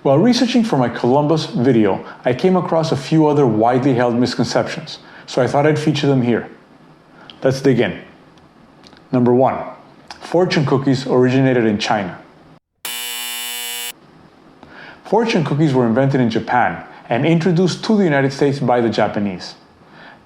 While researching for my Columbus video, I came across a few other widely held misconceptions, so I thought I'd feature them here. Let's dig in. Number 1. Fortune cookies originated in China. Fortune cookies were invented in Japan and introduced to the United States by the Japanese.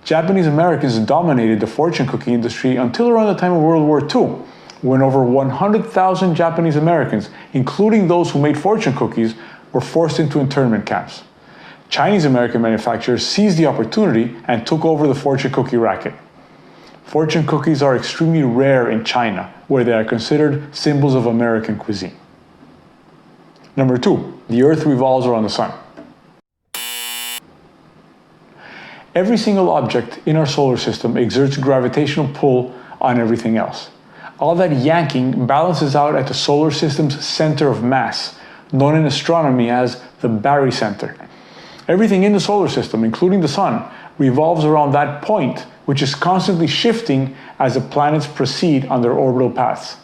Japanese Americans dominated the fortune cookie industry until around the time of World War II, when over 100,000 Japanese Americans, including those who made fortune cookies, were forced into internment camps. Chinese American manufacturers seized the opportunity and took over the fortune cookie racket. Fortune cookies are extremely rare in China, where they are considered symbols of American cuisine. Number 2. The Earth revolves around the Sun. Every single object in our solar system exerts gravitational pull on everything else. All that yanking balances out at the solar system's center of mass, known in astronomy as the barycenter. Everything in the solar system, including the Sun, revolves around that point, which is constantly shifting as the planets proceed on their orbital paths.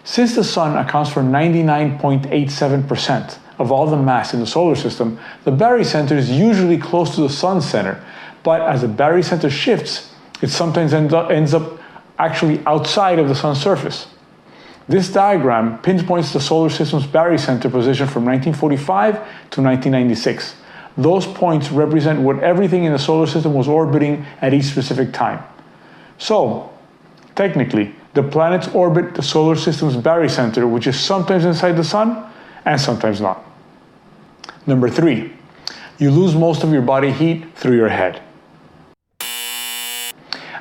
Since the Sun accounts for 99.87% of all the mass in the solar system, the barycenter is usually close to the Sun's center, but as the barycenter shifts, it sometimes ends up actually outside of the Sun's surface. This diagram pinpoints the solar system's barycenter position from 1945 to 1996. Those points represent what everything in the solar system was orbiting at each specific time. So, technically, the planets orbit the solar system's barycenter, which is sometimes inside the Sun and sometimes not. Number 3. You lose most of your body heat through your head.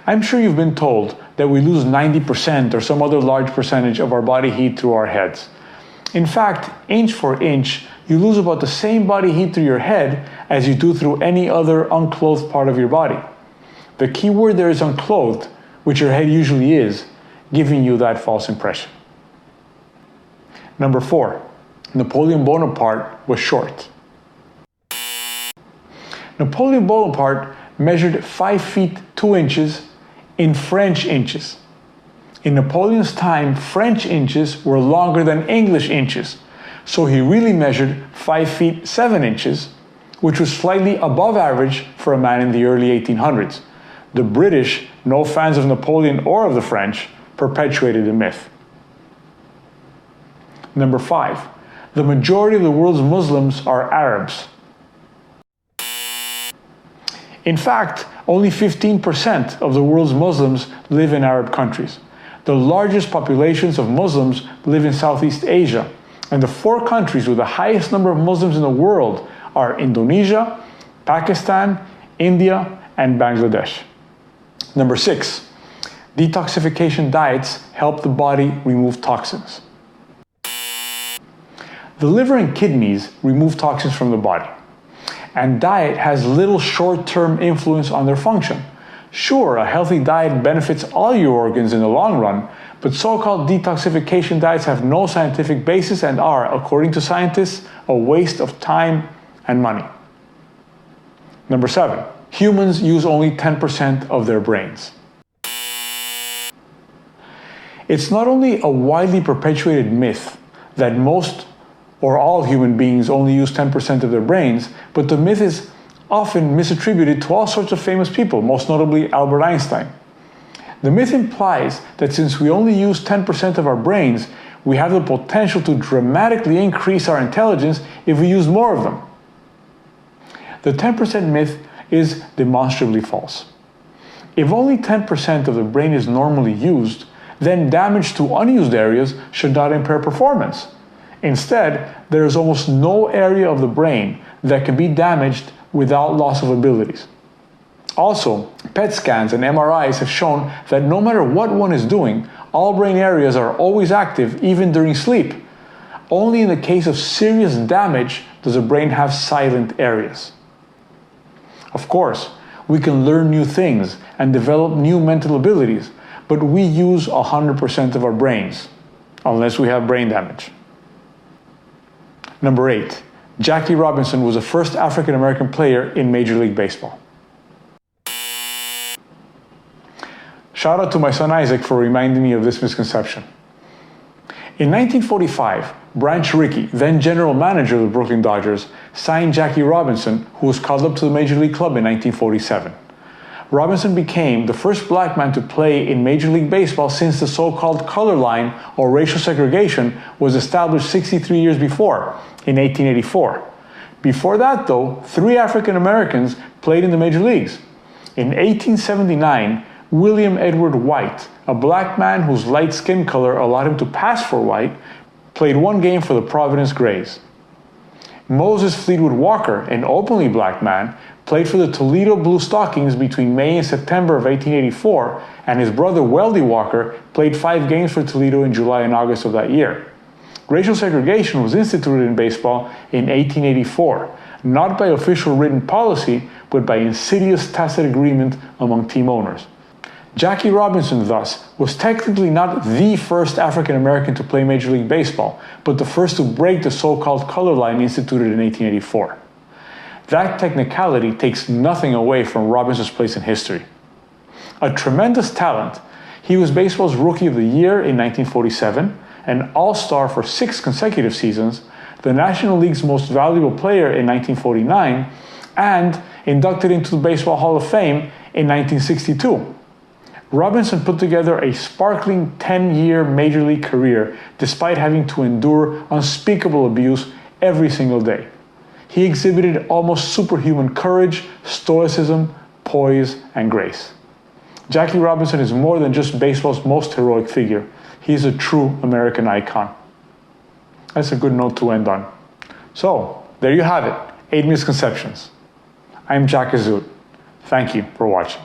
I'm sure you've been told that we lose 90% or some other large percentage of our body heat through our heads. In fact, inch for inch, you lose about the same body heat through your head as you do through any other unclothed part of your body. The key word there is unclothed, which your head usually is, giving you that false impression. Number 4. Napoleon Bonaparte was short. Napoleon Bonaparte measured 5 feet 2 inches in French inches. In Napoleon's time, French inches were longer than English inches, so he really measured 5 feet 7 inches, which was slightly above average for a man in the early 1800s. The British, no fans of Napoleon or of the French, perpetuated the myth. Number 5. The majority of the world's Muslims are Arabs. In fact, only 15% of the world's Muslims live in Arab countries. The largest populations of Muslims live in Southeast Asia, and the 4 countries with the highest number of Muslims in the world are Indonesia, Pakistan, India, and Bangladesh. Number 6. Detoxification diets help the body remove toxins. The liver and kidneys remove toxins from the body, and diet has little short-term influence on their function. Sure, a healthy diet benefits all your organs in the long run, but so-called detoxification diets have no scientific basis and are, according to scientists, a waste of time and money. Number 7. Humans use only 10% of their brains. It's not only a widely perpetuated myth that most or all human beings only use 10% of their brains, but the myth is often misattributed to all sorts of famous people, most notably Albert Einstein. The myth implies that since we only use 10% of our brains, we have the potential to dramatically increase our intelligence if we use more of them. The 10% myth is demonstrably false. If only 10% of the brain is normally used, then damage to unused areas should not impair performance. Instead, there is almost no area of the brain that can be damaged without loss of abilities. Also, PET scans and MRIs have shown that no matter what one is doing, all brain areas are always active even during sleep. Only in the case of serious damage does a brain have silent areas. Of course, we can learn new things and develop new mental abilities, but we use 100% of our brains, unless we have brain damage. Number 8. Jackie Robinson was the first African American player in Major League Baseball. Shout out to my son Isaac for reminding me of this misconception. In 1945, Branch Rickey, then general manager of the Brooklyn Dodgers, signed Jackie Robinson, who was called up to the Major League Club in 1947. Robinson became the first black man to play in Major League Baseball since the so-called color line or racial segregation was established 63 years before, in 1884. Before that, though, 3 African Americans played in the major leagues. In 1879, William Edward White, a black man whose light skin color allowed him to pass for white, played 1 game for the Providence Grays. Moses Fleetwood Walker, an openly black man, played for the Toledo Blue Stockings between May and September of 1884, and his brother Weldie Walker played 5 games for Toledo in July and August of that year. Racial segregation was instituted in baseball in 1884, not by official written policy, but by insidious tacit agreement among team owners. Jackie Robinson, thus, was technically not the first African American to play Major League Baseball, but the first to break the so-called color line instituted in 1884. That technicality takes nothing away from Robinson's place in history. A tremendous talent, he was baseball's Rookie of the Year in 1947, an All-Star for 6 consecutive seasons, the National League's Most Valuable Player in 1949, and inducted into the Baseball Hall of Fame in 1962. Robinson put together a sparkling 10-year Major League career despite having to endure unspeakable abuse every single day. He exhibited almost superhuman courage, stoicism, poise, and grace. Jackie Robinson is more than just baseball's most heroic figure. He is a true American icon. That's a good note to end on. So, there you have it, 8 misconceptions. I'm Jack Azut. Thank you for watching.